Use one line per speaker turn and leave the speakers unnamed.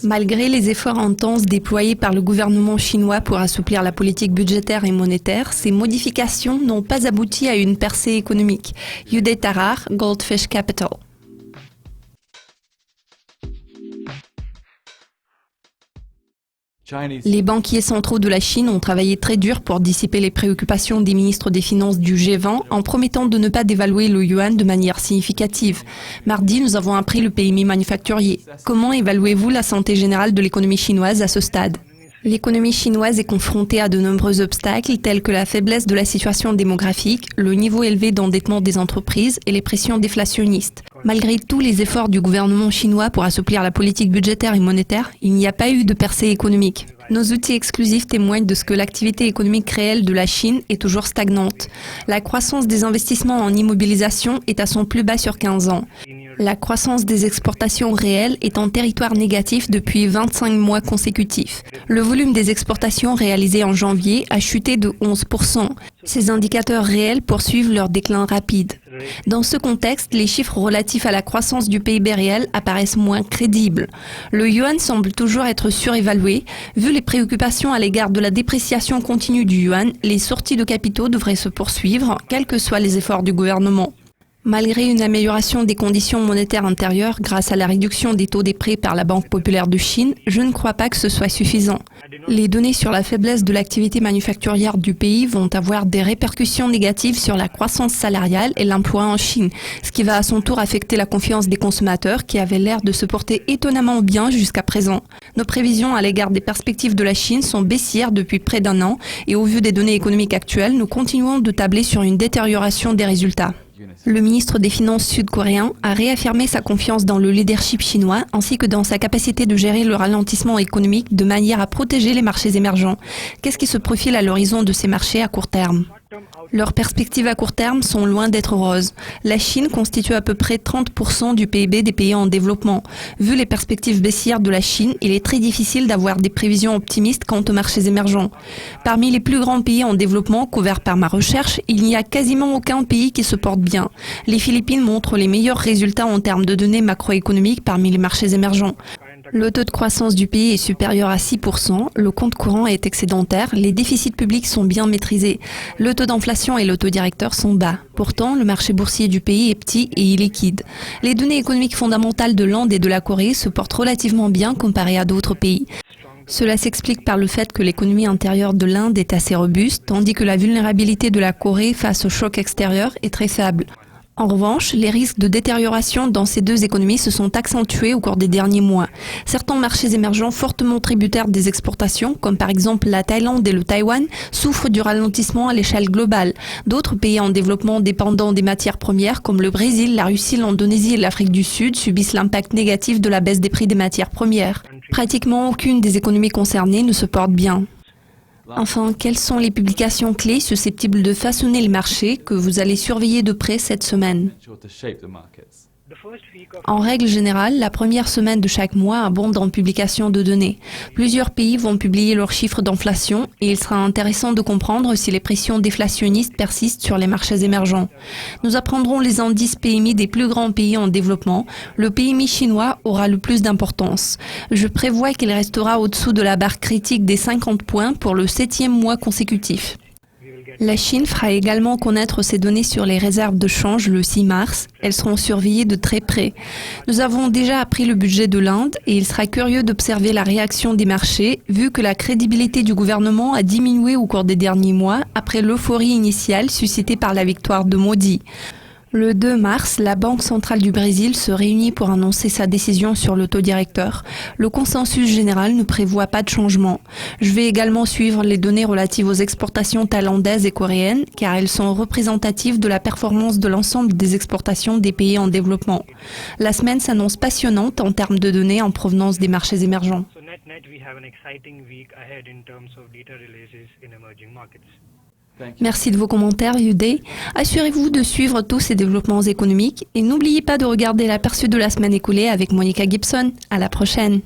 Malgré les efforts intenses déployés par le gouvernement chinois pour assouplir la politique budgétaire et monétaire, ces modifications n'ont pas abouti à une percée économique. Yude Tarar, Goldfish Capital. Les banquiers centraux de la Chine ont travaillé très dur pour dissiper les préoccupations des ministres des Finances du G20 en promettant de ne pas dévaluer le yuan de manière significative. Mardi, nous avons appris le PMI manufacturier. Comment évaluez-vous la santé générale de l'économie chinoise à ce stade ? L'économie chinoise est confrontée à de nombreux obstacles tels que la faiblesse de la situation démographique, le niveau élevé d'endettement des entreprises et les pressions déflationnistes. Malgré tous les efforts du gouvernement chinois pour assouplir la politique budgétaire et monétaire, il n'y a pas eu de percée économique. Nos outils exclusifs témoignent de ce que l'activité économique réelle de la Chine est toujours stagnante. La croissance des investissements en immobilisation est à son plus bas sur 15 ans. La croissance des exportations réelles est en territoire négatif depuis 25 mois consécutifs. Le volume des exportations réalisées en janvier a chuté de 11%. Ces indicateurs réels poursuivent leur déclin rapide. Dans ce contexte, les chiffres relatifs à la croissance du PIB réel apparaissent moins crédibles. Le yuan semble toujours être surévalué. Vu les préoccupations à l'égard de la dépréciation continue du yuan, les sorties de capitaux devraient se poursuivre, quels que soient les efforts du gouvernement. Malgré une amélioration des conditions monétaires intérieures grâce à la réduction des taux des prêts par la Banque populaire de Chine, je ne crois pas que ce soit suffisant. Les données sur la faiblesse de l'activité manufacturière du pays vont avoir des répercussions négatives sur la croissance salariale et l'emploi en Chine, ce qui va à son tour affecter la confiance des consommateurs qui avaient l'air de se porter étonnamment bien jusqu'à présent. Nos prévisions à l'égard des perspectives de la Chine sont baissières depuis près d'un an et au vu des données économiques actuelles, nous continuons de tabler sur une détérioration des résultats. Le ministre des Finances sud-coréen a réaffirmé sa confiance dans le leadership chinois ainsi que dans sa capacité de gérer le ralentissement économique de manière à protéger les marchés émergents. Qu'est-ce qui se profile à l'horizon de ces marchés à court terme ? Leurs perspectives à court terme sont loin d'être roses. La Chine constitue à peu près 30% du PIB des pays en développement. Vu les perspectives baissières de la Chine, il est très difficile d'avoir des prévisions optimistes quant aux marchés émergents. Parmi les plus grands pays en développement couverts par ma recherche, il n'y a quasiment aucun pays qui se porte bien. Les Philippines montrent les meilleurs résultats en termes de données macroéconomiques parmi les marchés émergents. Le taux de croissance du pays est supérieur à 6%, le compte courant est excédentaire, les déficits publics sont bien maîtrisés, le taux d'inflation et le taux directeur sont bas. Pourtant, le marché boursier du pays est petit et illiquide. Les données économiques fondamentales de l'Inde et de la Corée se portent relativement bien comparées à d'autres pays. Cela s'explique par le fait que l'économie intérieure de l'Inde est assez robuste, tandis que la vulnérabilité de la Corée face au choc extérieur est très faible. En revanche, les risques de détérioration dans ces deux économies se sont accentués au cours des derniers mois. Certains marchés émergents fortement tributaires des exportations, comme par exemple la Thaïlande et le Taïwan, souffrent du ralentissement à l'échelle globale. D'autres pays en développement dépendants des matières premières, comme le Brésil, la Russie, l'Indonésie et l'Afrique du Sud, subissent l'impact négatif de la baisse des prix des matières premières. Pratiquement aucune des économies concernées ne se porte bien. Enfin, quelles sont les publications clés susceptibles de façonner les marchés que vous allez surveiller de près cette semaine ? En règle générale, la première semaine de chaque mois abonde en publication de données. Plusieurs pays vont publier leurs chiffres d'inflation et il sera intéressant de comprendre si les pressions déflationnistes persistent sur les marchés émergents. Nous apprendrons les indices PMI des plus grands pays en développement. Le PMI chinois aura le plus d'importance. Je prévois qu'il restera au-dessous de la barre critique des 50 points pour le 7e mois consécutif. La Chine fera également connaître ses données sur les réserves de change le 6 mars. Elles seront surveillées de très près. Nous avons déjà appris le budget de l'Inde et il sera curieux d'observer la réaction des marchés vu que la crédibilité du gouvernement a diminué au cours des derniers mois après l'euphorie initiale suscitée par la victoire de Modi. Le 2 mars, la Banque centrale du Brésil se réunit pour annoncer sa décision sur le taux directeur. Le consensus général ne prévoit pas de changement. Je vais également suivre les données relatives aux exportations thaïlandaises et coréennes, car elles sont représentatives de la performance de l'ensemble des exportations des pays en développement. La semaine s'annonce passionnante en termes de données en provenance des marchés émergents. Merci de vos commentaires, Yude. Assurez-vous de suivre tous ces développements économiques et n'oubliez pas de regarder l'aperçu de la semaine écoulée avec Monica Gibson. À la prochaine.